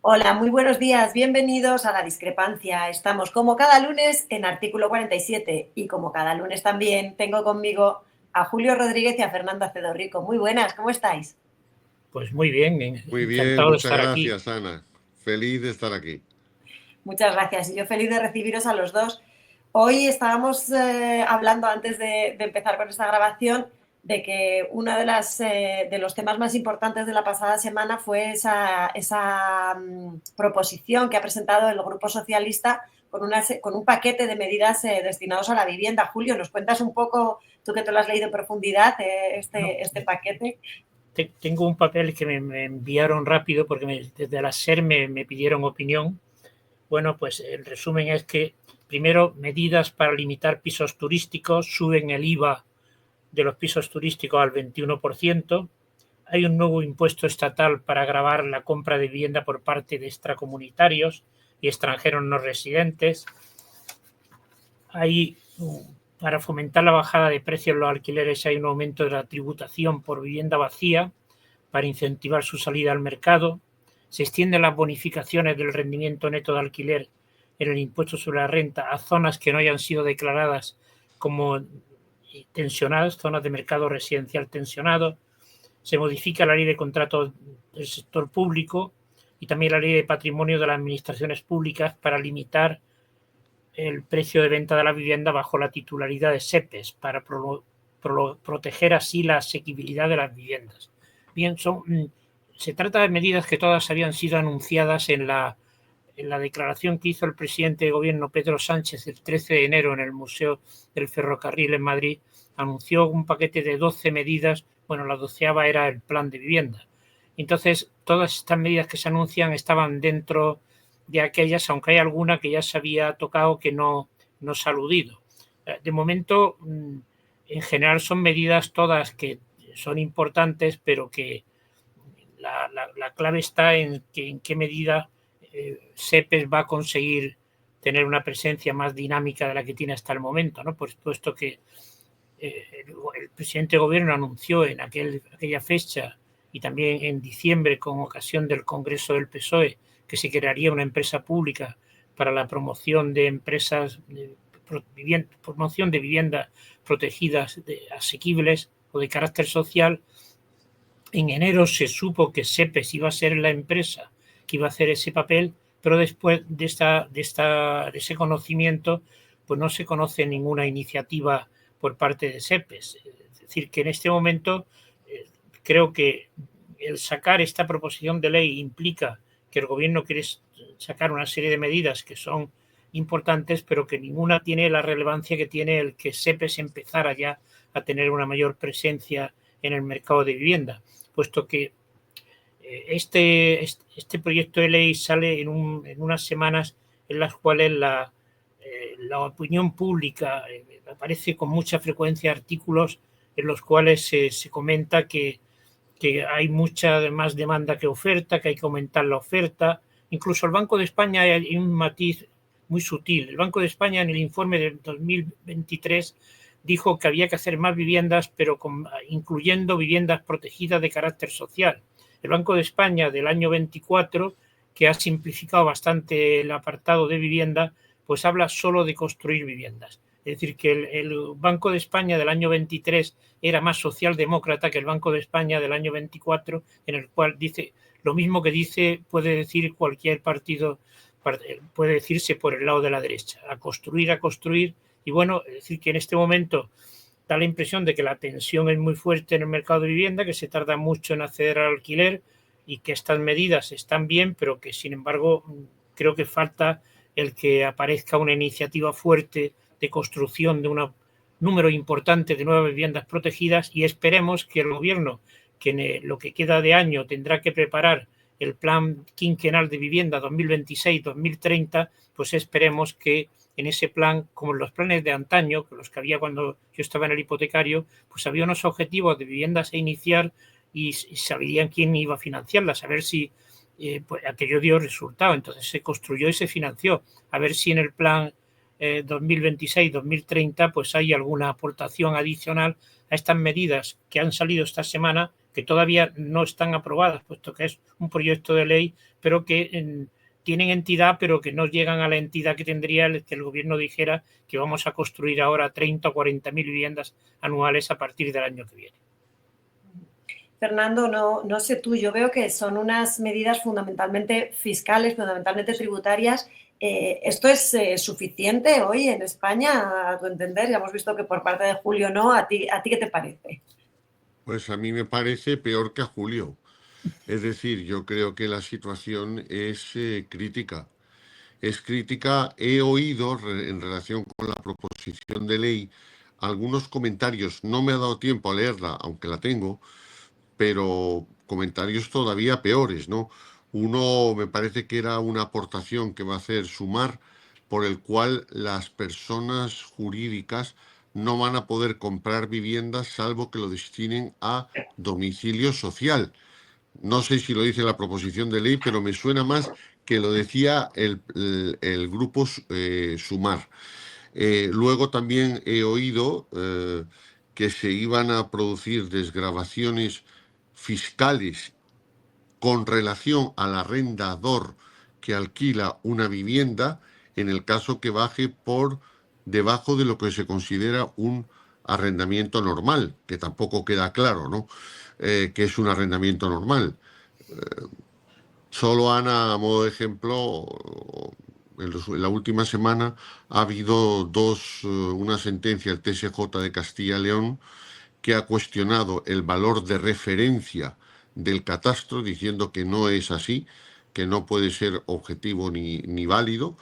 Hola, muy buenos días. Bienvenidos a La Discrepancia. Estamos como cada lunes en Artículo 47 y como cada lunes también tengo conmigo a Julio Rodríguez y a Fernando Acedo Rico. Muy buenas, ¿cómo estáis? Pues muy bien, Muy bien, encantado de muchas estar aquí. gracias, Ana. Feliz de estar aquí. Muchas gracias y yo feliz de recibiros a los dos. Hoy estábamos hablando antes de empezar con esta grabación de que uno de los temas más importantes de la pasada semana fue esa proposición que ha presentado el Grupo Socialista con un paquete de medidas destinados a la vivienda. Julio, ¿nos cuentas un poco, tú que te lo has leído en profundidad, Bueno, este paquete? tengo un papel que me enviaron rápido porque desde la SER me pidieron opinión. Bueno, pues el resumen es que, primero, medidas para limitar pisos turísticos, suben el IVA de los pisos turísticos al 21%. Hay un nuevo impuesto estatal para gravar la compra de vivienda por parte de extracomunitarios y extranjeros no residentes. Hay, para fomentar la bajada de precios en los alquileres, hay un aumento de la tributación por vivienda vacía para incentivar su salida al mercado. Se extienden las bonificaciones del rendimiento neto de alquiler en el impuesto sobre la renta a zonas que no hayan sido declaradas como tensionadas, zonas de mercado residencial tensionado. Se modifica la ley de contratos del sector público y también la ley de patrimonio de las administraciones públicas para limitar el precio de venta de la vivienda bajo la titularidad de SEPES para proteger así la asequibilidad de las viviendas. Bien, se trata de medidas que todas habían sido anunciadas en la declaración que hizo el presidente de gobierno Pedro Sánchez el 13 de enero en el Museo del Ferrocarril en Madrid. Anunció un paquete de 12 medidas, bueno, la doceava era el plan de vivienda. Entonces, todas estas medidas que se anuncian estaban dentro de aquellas, aunque hay alguna que ya se había tocado que no se ha aludido. De momento, en general son medidas todas que son importantes, pero que la clave está en qué medida SEPES va a conseguir tener una presencia más dinámica de la que tiene hasta el momento, ¿no? Puesto que el presidente de gobierno anunció en aquella fecha y también en diciembre, con ocasión del Congreso del PSOE, que se crearía una empresa pública para la promoción de empresas, promoción de viviendas protegidas, asequibles o de carácter social. En enero se supo que SEPES iba a ser la empresa que iba a hacer ese papel, pero después de ese conocimiento, pues no se conoce ninguna iniciativa por parte de SEPES. Es decir, que en este momento creo que el sacar esta proposición de ley implica que el gobierno quiere sacar una serie de medidas que son importantes, pero que ninguna tiene la relevancia que tiene el que SEPES empezara ya a tener una mayor presencia en el mercado de vivienda, puesto que este proyecto de ley sale en unas semanas en las cuales la opinión pública aparece con mucha frecuencia artículos en los cuales se comenta que hay mucha más demanda que oferta, que hay que aumentar la oferta. Incluso el Banco de España hay un matiz muy sutil. El Banco de España en el informe de 2023 dijo que había que hacer más viviendas, pero incluyendo viviendas protegidas de carácter social. El Banco de España del año 24, que ha simplificado bastante el apartado de vivienda, pues habla solo de construir viviendas. Es decir, que el Banco de España del año 23 era más socialdemócrata que el Banco de España del año 24, en el cual dice lo mismo que dice, puede decir cualquier partido, puede decirse por el lado de la derecha, a construir. Y bueno, es decir, que en este momento da la impresión de que la tensión es muy fuerte en el mercado de vivienda, que se tarda mucho en acceder al alquiler y que estas medidas están bien, pero que sin embargo creo que falta el que aparezca una iniciativa fuerte de construcción de un número importante de nuevas viviendas protegidas y esperemos que el gobierno, que en lo que queda de año tendrá que preparar el plan quinquenal de vivienda 2026-2030, pues esperemos que en ese plan, como en los planes de antaño, que los que había cuando yo estaba en el hipotecario, pues había unos objetivos de viviendas a iniciar y sabían quién iba a financiarlas, a ver si pues aquello dio resultado. Entonces se construyó y se financió. A ver si en el plan 2026-2030 pues hay alguna aportación adicional a estas medidas que han salido esta semana, que todavía no están aprobadas, puesto que es un proyecto de ley, pero que tienen entidad, pero que no llegan a la entidad que tendría que el gobierno dijera que vamos a construir ahora 30 o 40.000 viviendas anuales a partir del año que viene. Fernando, no sé tú, yo veo que son unas medidas fundamentalmente fiscales, fundamentalmente tributarias. ¿Esto es suficiente hoy en España, a tu entender? Ya hemos visto que por parte de Julio no. ¿A ti qué te parece? Pues a mí me parece peor que a Julio. Es decir, yo creo que la situación es crítica. Es crítica. He oído en relación con la proposición de ley algunos comentarios. No me ha dado tiempo a leerla, aunque la tengo, pero comentarios todavía peores, ¿no? Uno me parece que era una aportación que va a hacer Sumar, por el cual las personas jurídicas no van a poder comprar viviendas salvo que lo destinen a domicilio social. No sé si lo dice la proposición de ley, pero me suena más que lo decía el grupo Sumar. Luego también he oído que se iban a producir desgravaciones fiscales con relación al arrendador que alquila una vivienda en el caso que baje por debajo de lo que se considera un arrendamiento normal, que tampoco queda claro, ¿no? Que es un arrendamiento normal. Solo, Ana, a modo de ejemplo, en la última semana ha habido una sentencia del TSJ de Castilla y León que ha cuestionado el valor de referencia del catastro, diciendo que no es así, que no puede ser objetivo ni válido,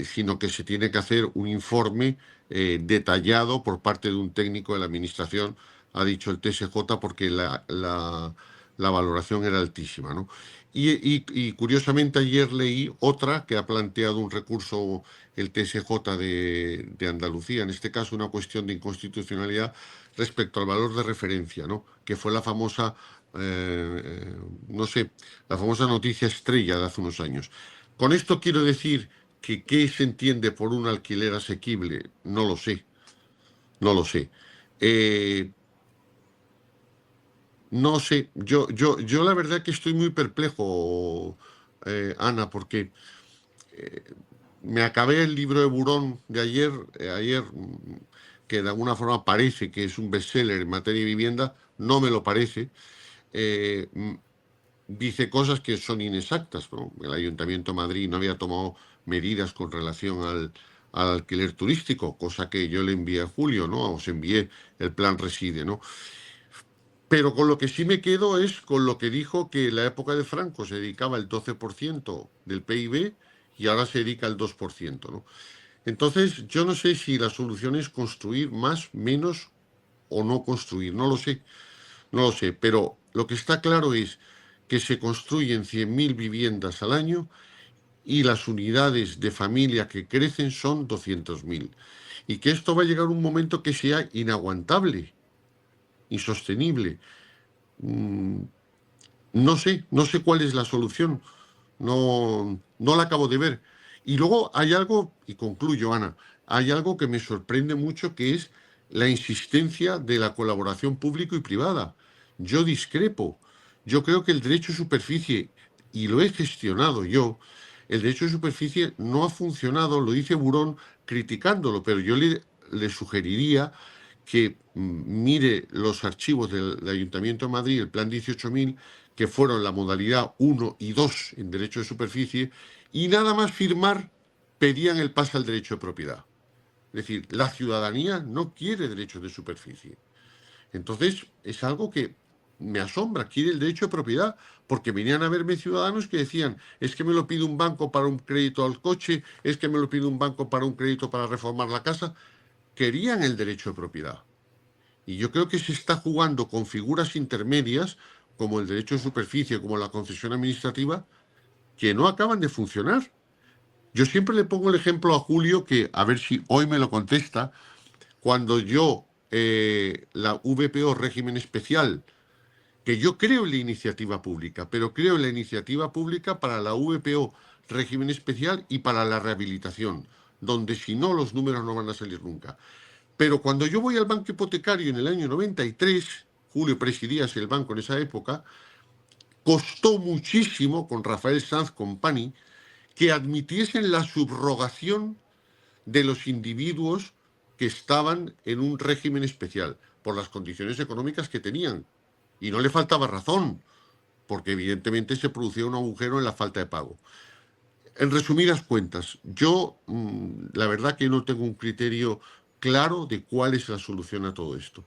sino que se tiene que hacer un informe detallado por parte de un técnico de la Administración, ha dicho el TSJ, porque la valoración era altísima, ¿no? Y curiosamente ayer leí otra que ha planteado un recurso el TSJ de Andalucía, en este caso una cuestión de inconstitucionalidad respecto al valor de referencia, ¿no? Que fue la famosa, no sé, la famosa noticia estrella de hace unos años. Con esto quiero decir que ¿qué se entiende por un alquiler asequible? No lo sé, no lo sé. No sé, yo la verdad que estoy muy perplejo, Ana, porque me acabé el libro de Burón de ayer, que de alguna forma parece que es un bestseller en materia de vivienda, no me lo parece. Dice cosas que son inexactas, ¿no? El Ayuntamiento de Madrid no había tomado medidas con relación al alquiler turístico, cosa que yo le envié a Julio, ¿no? Os envié el plan Reside, ¿no? Pero con lo que sí me quedo es con lo que dijo que en la época de Franco se dedicaba el 12% del PIB y ahora se dedica el 2%, ¿no? Entonces, yo no sé si la solución es construir más, menos o no construir, no lo sé, no lo sé, pero lo que está claro es que se construyen 100.000 viviendas al año y las unidades de familia que crecen son 200.000. Y que esto va a llegar un momento que sea inaguantable, insostenible. No sé cuál es la solución, no la acabo de ver. Y luego hay algo, y concluyo, Ana, hay algo que me sorprende mucho, que es la insistencia de la colaboración público y privada. Yo discrepo. Yo creo que el derecho de superficie, y lo he gestionado yo, el derecho de superficie no ha funcionado, lo dice Burón criticándolo, pero yo le sugeriría que mire los archivos del Ayuntamiento de Madrid, el plan 18.000, que fueron la modalidad 1 y 2 en derecho de superficie, y nada más firmar pedían el pase al derecho de propiedad. Es decir, la ciudadanía no quiere derechos de superficie. Entonces, es algo que me asombra, quiere el derecho de propiedad, porque venían a verme ciudadanos que decían, es que me lo pide un banco para un crédito al coche, es que me lo pide un banco para un crédito para reformar la casa. Querían el derecho de propiedad. Y yo creo que se está jugando con figuras intermedias, como el derecho de superficie, como la concesión administrativa, que no acaban de funcionar. Yo siempre le pongo el ejemplo a Julio, que a ver si hoy me lo contesta, cuando la VPO régimen especial, que yo creo en la iniciativa pública, pero creo en la iniciativa pública para la VPO régimen especial y para la rehabilitación, donde si no los números no van a salir nunca. Pero cuando yo voy al banco hipotecario en el año 93, Julio, presidías el banco en esa época, costó muchísimo con Rafael Sanz Company que admitiesen la subrogación de los individuos que estaban en un régimen especial por las condiciones económicas que tenían. Y no le faltaba razón, porque evidentemente se producía un agujero en la falta de pago. En resumidas cuentas, yo la verdad que no tengo un criterio claro de cuál es la solución a todo esto,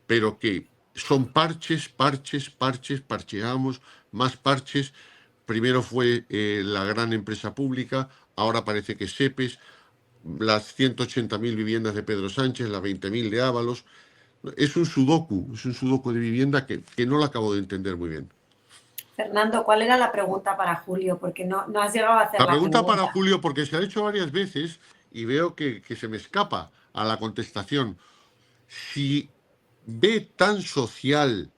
pero que son parches, parcheamos, más parches. Primero fue la gran empresa pública, ahora parece que SEPES, las 180.000 viviendas de Pedro Sánchez, las 20.000 de Ábalos. Es un sudoku de vivienda que no lo acabo de entender muy bien. Fernando, ¿cuál era la pregunta para Julio? Porque no has llegado a hacer La la pregunta para pregunta. Julio, porque se ha hecho varias veces y veo que se me escapa a la contestación. Si ve tan social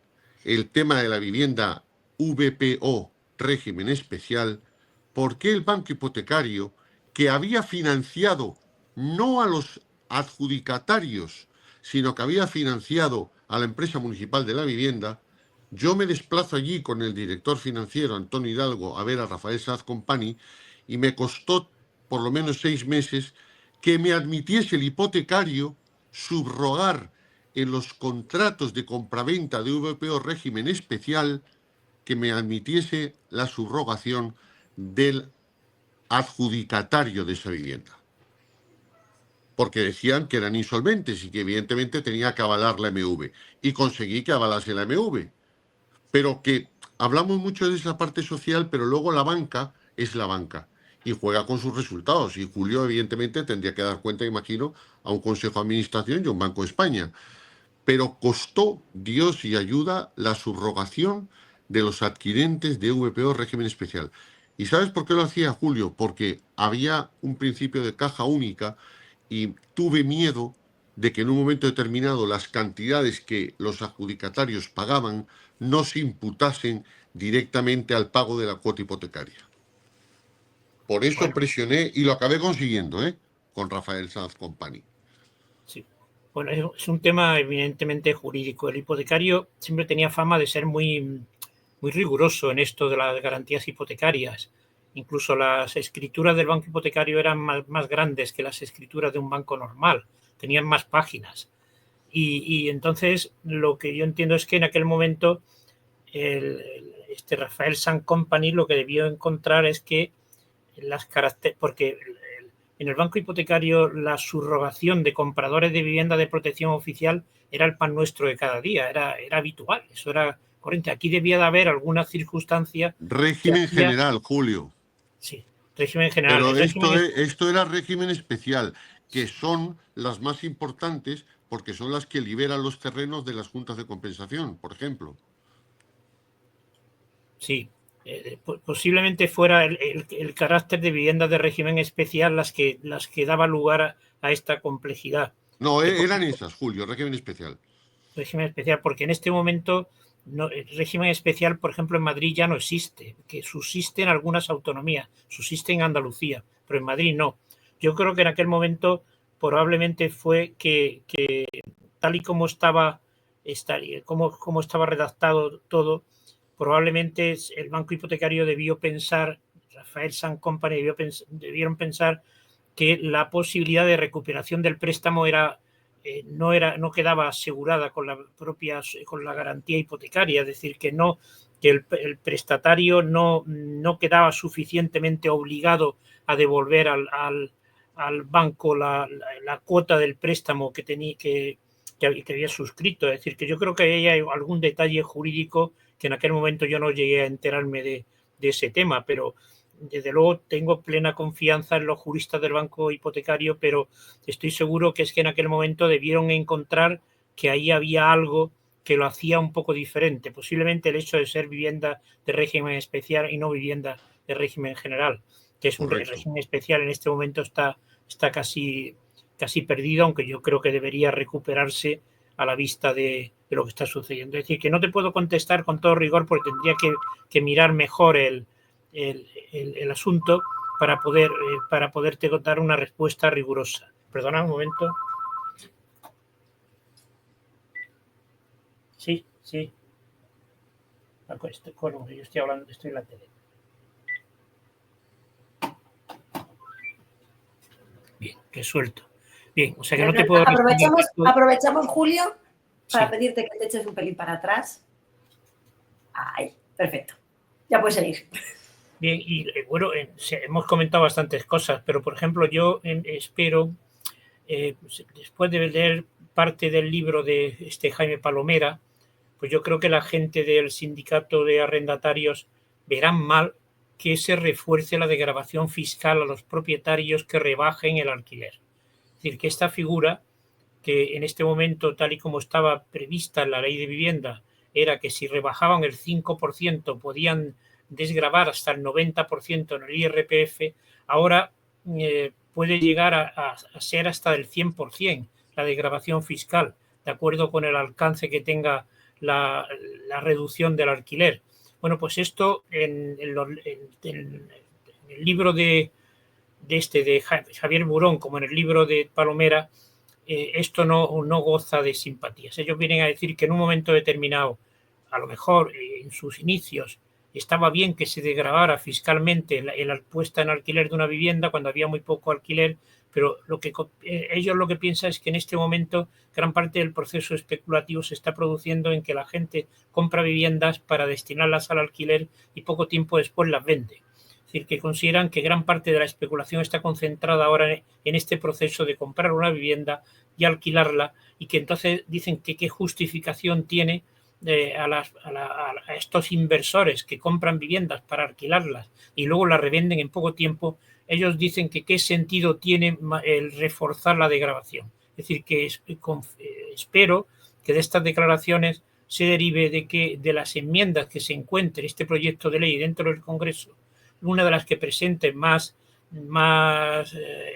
el tema de la vivienda VPO, régimen especial, ¿por qué el banco hipotecario, que había financiado no a los adjudicatarios, sino que había financiado a la empresa municipal de la vivienda? Yo me desplazo allí con el director financiero, Antonio Hidalgo, a ver a Rafael Sanz Company, y me costó por lo menos 6 meses que me admitiese el hipotecario subrogar en los contratos de compraventa de VPO régimen especial, que me admitiese la subrogación del adjudicatario de esa vivienda. Porque decían que eran insolventes y que evidentemente tenía que avalar la MV. Y conseguí que avalase la MV. Pero que hablamos mucho de esa parte social, pero luego la banca es la banca y juega con sus resultados. Y Julio, evidentemente, tendría que dar cuenta, imagino, a un Consejo de Administración y a un Banco de España. Pero costó Dios y ayuda la subrogación de los adquirentes de VPO régimen especial. ¿Y sabes por qué lo hacía Julio? Porque había un principio de caja única y tuve miedo de que en un momento determinado las cantidades que los adjudicatarios pagaban no se imputasen directamente al pago de la cuota hipotecaria. Por eso Bueno, presioné y lo acabé consiguiendo, con Rafael Sanz Company. sí. Bueno, es un tema evidentemente jurídico. El hipotecario siempre tenía fama de ser muy riguroso en esto de las garantías hipotecarias. Incluso las escrituras del banco hipotecario eran más grandes que las escrituras de un banco normal. Tenían más páginas. Y entonces lo que yo entiendo es que en aquel momento este Rafael Sanz Company lo que debió encontrar es que las características, porque en el banco hipotecario la subrogación de compradores de vivienda de protección oficial era el pan nuestro de cada día, era habitual, eso era corriente. Aquí debía de haber alguna circunstancia que Régimen hacía, general, Julio. sí, régimen general. Pero El régimen esto era régimen especial, que son las más importantes porque son las que liberan los terrenos de las juntas de compensación, por ejemplo. sí, posiblemente fuera el carácter de viviendas de régimen especial las que daba lugar a esta complejidad. No, Que eran esas, Julio, régimen especial. régimen especial, porque en este momento el régimen especial, por ejemplo, en Madrid ya no existe, que subsiste en algunas autonomías, subsiste en Andalucía, pero en Madrid no. Yo creo que en aquel momento probablemente fue que tal y como estaba redactado todo, probablemente el banco hipotecario debió pensar, Rafael Sanz Company debieron pensar que la posibilidad de recuperación del préstamo no quedaba asegurada con la garantía hipotecaria, es decir, que el prestatario no quedaba suficientemente obligado a devolver al banco la cuota del préstamo que había suscrito. Es decir, que yo creo que hay algún detalle jurídico que en aquel momento yo no llegué a enterarme de ese tema, pero desde luego tengo plena confianza en los juristas del banco hipotecario, pero estoy seguro que es que en aquel momento debieron encontrar que ahí había algo que lo hacía un poco diferente, posiblemente el hecho de ser vivienda de régimen especial y no vivienda de régimen general, que es el régimen especial en este momento está casi perdido, aunque yo creo que debería recuperarse a la vista de lo que está sucediendo. Es decir, que no te puedo contestar con todo rigor porque tendría que mirar mejor el asunto para poderte dar una respuesta rigurosa. Perdona un momento. Sí, sí. Yo estoy hablando, estoy en la tele. Bien, que suelto. Bien, o sea que no te puedo responder. Aprovechamos, Julio, para Sí. pedirte que te eches un pelín para atrás. Ahí, perfecto. Ya puedes seguir. Bien, y bueno, hemos comentado bastantes cosas, pero por ejemplo yo espero, después de leer parte del libro de Jaime Palomera, pues yo creo que la gente del sindicato de arrendatarios verán mal que se refuerce la degradación fiscal a los propietarios que rebajen el alquiler. Es decir, que esta figura, que en este momento, tal y como estaba prevista en la ley de vivienda, era que si rebajaban el 5% podían desgravar hasta el 90% en el IRPF, ahora puede llegar a ser hasta el 100% la desgravación fiscal, de acuerdo con el alcance que tenga la reducción del alquiler. Bueno, pues esto en el libro de Javier Burón, como en el libro de Palomera, esto no goza de simpatías. Ellos vienen a decir que en un momento determinado, a lo mejor en sus inicios, estaba bien que se desgravara fiscalmente la puesta en alquiler de una vivienda cuando había muy poco alquiler, pero ellos lo que piensan es que en este momento gran parte del proceso especulativo se está produciendo en que la gente compra viviendas para destinarlas al alquiler y poco tiempo después las vende. Es decir, que consideran que gran parte de la especulación está concentrada ahora en este proceso de comprar una vivienda y alquilarla, y que entonces dicen que qué justificación tiene a estos inversores que compran viviendas para alquilarlas y luego las revenden en poco tiempo. Ellos dicen que qué sentido tiene el reforzar la degradación. Es decir, que espero que de estas declaraciones se derive de las enmiendas que se encuentre este proyecto de ley dentro del Congreso, una de las que presente más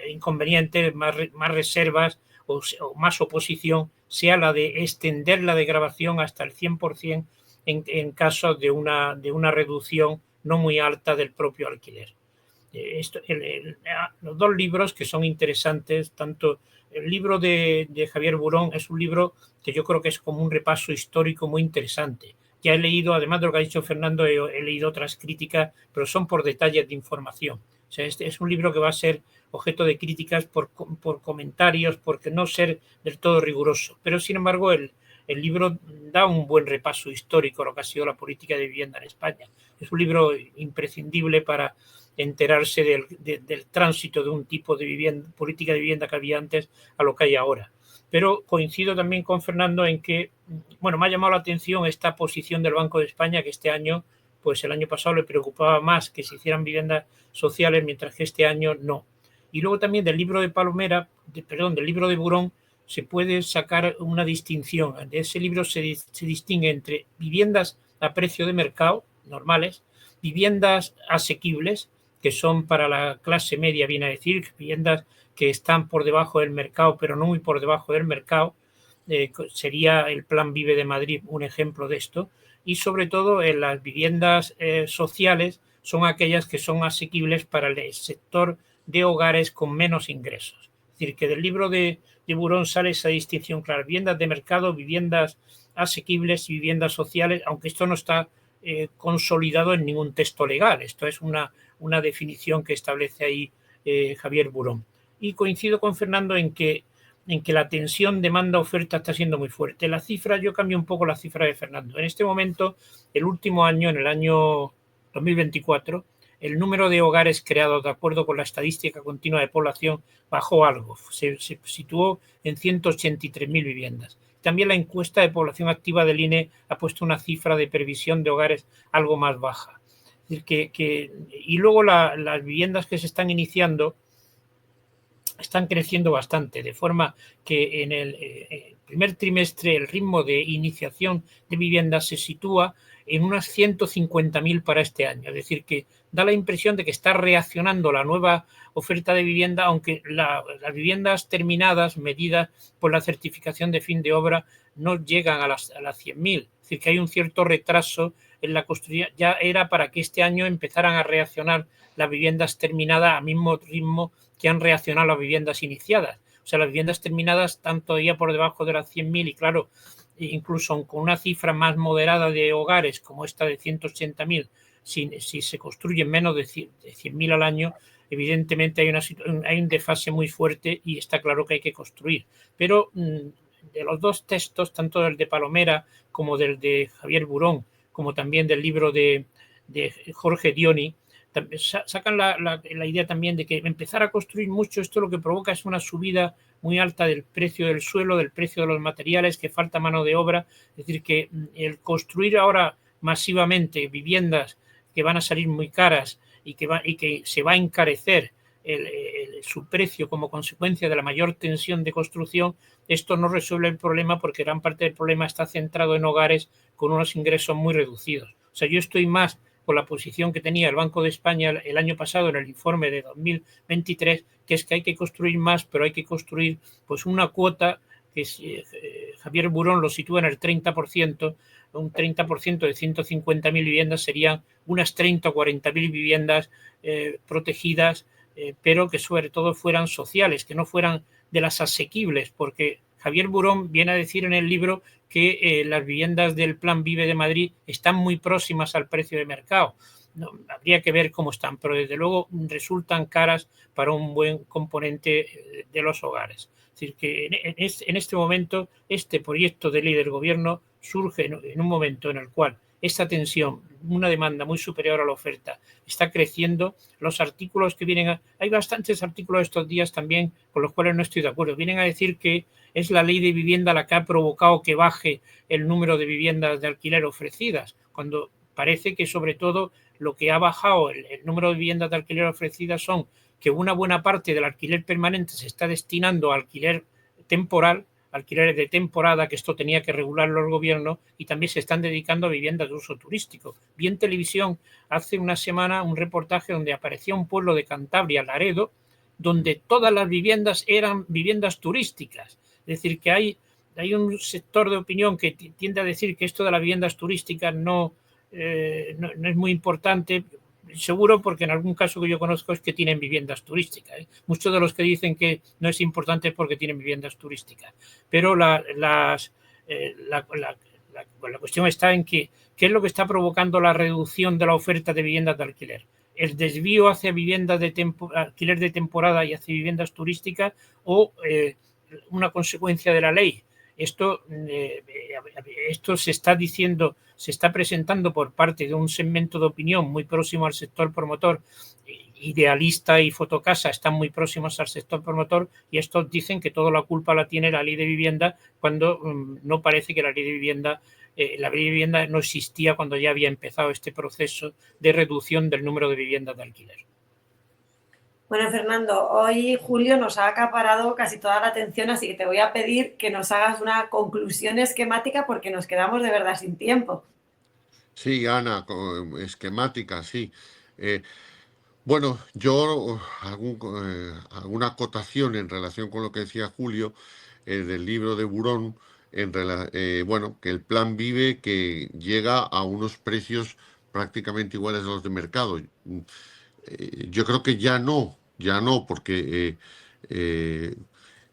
inconvenientes, más reservas o más oposición, sea la de extender la degradación hasta el 100% en caso de una reducción no muy alta del propio alquiler. Los dos libros que son interesantes, tanto el libro de Javier Burón es un libro que yo creo que es como un repaso histórico muy interesante. Ya he leído, además de lo que ha dicho Fernando, he leído otras críticas, pero son por detalles de información. O sea, este es un libro que va a ser objeto de críticas por comentarios, porque no ser del todo riguroso. Pero, sin embargo, el libro da un buen repaso histórico a lo que ha sido la política de vivienda en España. Es un libro imprescindible para enterarse del tránsito de un tipo de política de vivienda que había antes a lo que hay ahora. Pero coincido también con Fernando en que, bueno, me ha llamado la atención esta posición del Banco de España, que este año, pues el año pasado le preocupaba más que se hicieran viviendas sociales, mientras que este año no. Y luego también del libro de Palomera, del libro de Burón, se puede sacar una distinción. De ese libro se distingue entre viviendas a precio de mercado, normales, viviendas asequibles, que son para la clase media, viene a decir, viviendas que están por debajo del mercado, pero no muy por debajo del mercado. Sería el Plan Vive de Madrid un ejemplo de esto. Y sobre todo en las viviendas sociales son aquellas que son asequibles para el sector de hogares con menos ingresos. Es decir, que del libro de Burón sale esa distinción clara: viviendas de mercado, viviendas asequibles y viviendas sociales, aunque esto no está consolidado en ningún texto legal. Esto es una definición que establece ahí Javier Burón. Y coincido con Fernando en que la tensión demanda-oferta está siendo muy fuerte. La cifra, yo cambio un poco la cifra de Fernando. En este momento, el último año, en el año 2024, el número de hogares creados, de acuerdo con la estadística continua de población, bajó algo. Se situó en 183.000 viviendas. También la encuesta de población activa del INE ha puesto una cifra de previsión de hogares algo más baja. Es decir, y luego las viviendas que se están iniciando están creciendo bastante, de forma que en el primer trimestre el ritmo de iniciación de viviendas se sitúa en unas 150.000 para este año. Es decir, que da la impresión de que está reaccionando la nueva oferta de vivienda, aunque las viviendas terminadas, medidas por la certificación de fin de obra, no llegan a las 100.000. Es decir, que hay un cierto retraso en la construcción. Ya era para que este año empezaran a reaccionar las viviendas terminadas al mismo ritmo que han reaccionado las viviendas iniciadas. O sea, las viviendas terminadas están todavía por debajo de las 100.000 y, claro, incluso con una cifra más moderada de hogares como esta de 180.000, si se construyen menos de 100.000 al año, evidentemente hay un desfase muy fuerte y está claro que hay que construir. Pero de los dos textos, tanto del de Palomera como del de Javier Burón, como también del libro de Jorge Dioni, sacan la idea también de que empezar a construir mucho, esto lo que provoca es una subida muy alta del precio del suelo, del precio de los materiales, que falta mano de obra. Es decir, que el construir ahora masivamente viviendas que van a salir muy caras y que se va a encarecer su precio como consecuencia de la mayor tensión de construcción, esto no resuelve el problema, porque gran parte del problema está centrado en hogares con unos ingresos muy reducidos. O sea, yo estoy más con la posición que tenía el Banco de España el año pasado en el informe de 2023, que es que hay que construir más, pero hay que construir pues una cuota que Javier Burón lo sitúa en el 30%, un 30% de 150.000 viviendas serían unas 30 o 40.000 viviendas protegidas, pero que sobre todo fueran sociales, que no fueran de las asequibles, porque Javier Burón viene a decir en el libro que las viviendas del Plan Vive de Madrid están muy próximas al precio de mercado. No, habría que ver cómo están, pero desde luego resultan caras para un buen componente de los hogares. Es decir, que en este momento este proyecto de ley del gobierno surge en un momento en el cual esta tensión, una demanda muy superior a la oferta, está creciendo. Los artículos que vienen hay bastantes artículos estos días también con los cuales no estoy de acuerdo. Vienen a decir que es la ley de vivienda la que ha provocado que baje el número de viviendas de alquiler ofrecidas, cuando parece que sobre todo lo que ha bajado el número de viviendas de alquiler ofrecidas son que una buena parte del alquiler permanente se está destinando a alquiler temporal, alquileres de temporada, que esto tenía que regularlo el gobierno, y también se están dedicando a viviendas de uso turístico. Vi en televisión hace una semana un reportaje donde aparecía un pueblo de Cantabria, Laredo, donde todas las viviendas eran viviendas turísticas. Es decir, que hay un sector de opinión que tiende a decir que esto de las viviendas turísticas no es muy importante. Seguro, porque en algún caso que yo conozco es que tienen viviendas turísticas. Muchos de los que dicen que no es importante es porque tienen viviendas turísticas. Pero la cuestión está en que ¿qué es lo que está provocando la reducción de la oferta de viviendas de alquiler? ¿El desvío hacia viviendas de alquiler de temporada y hacia viviendas turísticas, o una consecuencia de la ley? Esto se está diciendo, se está presentando por parte de un segmento de opinión muy próximo al sector promotor. Idealista y Fotocasa están muy próximos al sector promotor, y estos dicen que toda la culpa la tiene la ley de vivienda, cuando no parece que la ley de vivienda no existía cuando ya había empezado este proceso de reducción del número de viviendas de alquiler. Bueno, Fernando, hoy Julio nos ha acaparado casi toda la atención, así que te voy a pedir que nos hagas una conclusión esquemática, porque nos quedamos de verdad sin tiempo. Sí, Ana, esquemática, sí. Bueno, yo alguna acotación en relación con lo que decía Julio del libro de Burón, bueno, que el plan Vive, que llega a unos precios prácticamente iguales a los de mercado. Yo creo que ya no, porque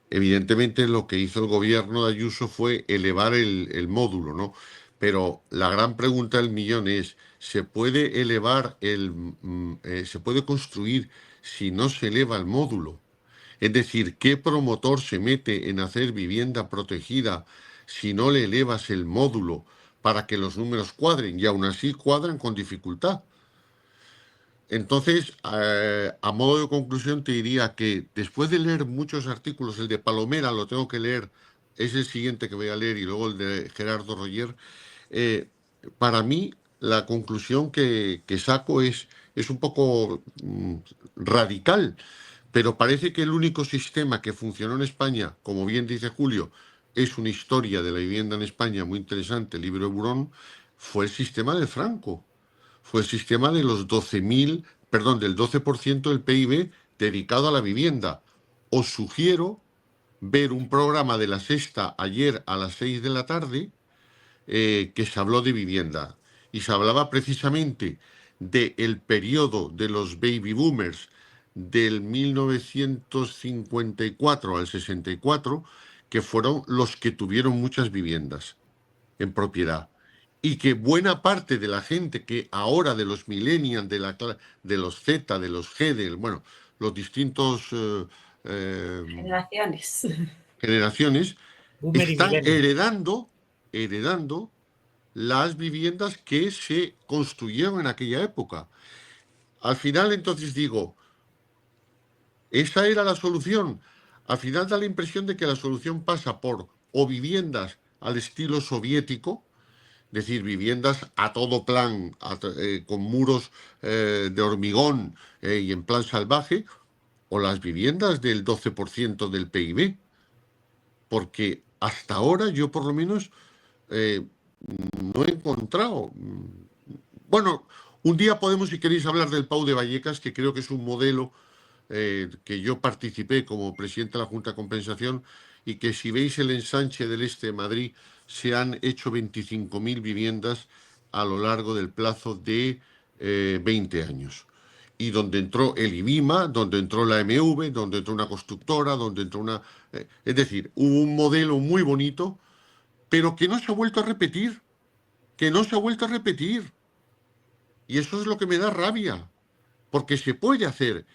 evidentemente lo que hizo el gobierno de Ayuso fue elevar el módulo, ¿no? Pero la gran pregunta del millón es, ¿se puede se puede construir si no se eleva el módulo? Es decir, ¿qué promotor se mete en hacer vivienda protegida si no le elevas el módulo para que los números cuadren? Y aún así cuadran con dificultad. Entonces, a modo de conclusión, te diría que después de leer muchos artículos, el de Palomera lo tengo que leer, es el siguiente que voy a leer, y luego el de Gerardo Roger. Para mí, la conclusión que saco es un poco radical, pero parece que el único sistema que funcionó en España, como bien dice Julio, es una historia de la vivienda en España muy interesante, el libro de Burón, fue el sistema de Franco. Fue el sistema de los del 12% del PIB dedicado a la vivienda. Os sugiero ver un programa de La Sexta ayer a las 6 de la tarde, que se habló de vivienda. Y se hablaba precisamente del periodo de los baby boomers del 1954 al 64, que fueron los que tuvieron muchas viviendas. en propiedad. Y que buena parte de la gente que ahora, de los millennials, de los Z, de los G, bueno, los distintos generaciones, Boomer y están millennial. heredando las viviendas que se construyeron en aquella época. Al final, entonces digo, ¿esa era la solución? Al final da la impresión de que la solución pasa por o viviendas al estilo soviético, es decir, viviendas a todo plan, con muros de hormigón y en plan salvaje, o las viviendas del 12% del PIB. Porque hasta ahora yo por lo menos no he encontrado. Bueno, un día podemos, si queréis, hablar del Pau de Vallecas, que creo que es un modelo que yo participé como presidente de la Junta de Compensación, y que si veis el ensanche del este de Madrid, se han hecho 25.000 viviendas a lo largo del plazo de 20 años. Y donde entró el IBIMA, donde entró la MV, donde entró una constructora, donde entró una... es decir, hubo un modelo muy bonito, pero que no se ha vuelto a repetir, que no se ha vuelto a repetir. Y eso es lo que me da rabia, porque se puede hacer.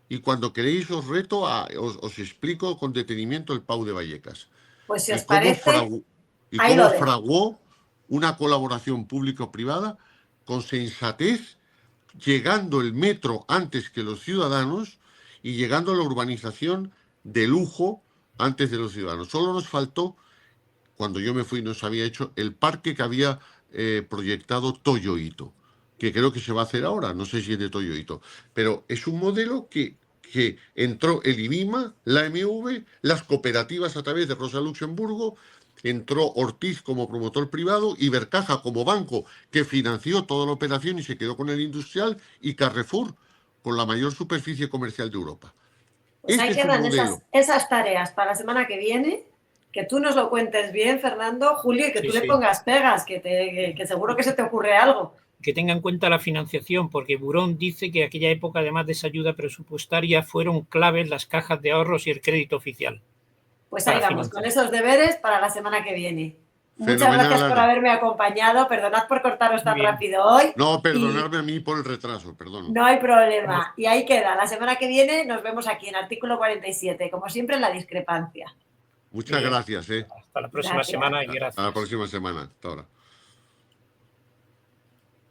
Y cuando queréis os reto, os explico con detenimiento el Pau de Vallecas. Pues si os Y cómo parece, ahí lo dejo. fraguó una colaboración público-privada con sensatez, llegando el metro antes que los ciudadanos y llegando a la urbanización de lujo antes de los ciudadanos. Solo nos faltó, cuando yo me fui, nos había hecho el parque que había proyectado Toyo Ito, que creo que se va a hacer ahora, no sé si es de Toyo Ito, pero es un modelo que entró el IBIMA, la MV, las cooperativas a través de Rosa Luxemburgo, entró Ortiz como promotor privado, Ibercaja como banco que financió toda la operación y se quedó con el industrial, y Carrefour con la mayor superficie comercial de Europa. Pues ahí quedan esas tareas para la semana que viene, que tú nos lo cuentes bien, Fernando, Julio, y que tú le pongas pegas, que seguro que se te ocurre algo. Que tenga en cuenta la financiación, porque Burón dice que aquella época, además de esa ayuda presupuestaria, fueron claves las cajas de ahorros y el crédito oficial. Pues ahí vamos, con esos deberes para la semana que viene. Muchas gracias por haberme acompañado. Perdonad por cortaros tan rápido hoy. No, perdonadme a mí por el retraso, perdón. No hay problema. Y ahí queda. La semana que viene nos vemos aquí en Artículo 47. Como siempre, en La Discrepancia. Muchas gracias. Hasta la próxima semana y gracias. Hasta la próxima semana. Hasta ahora.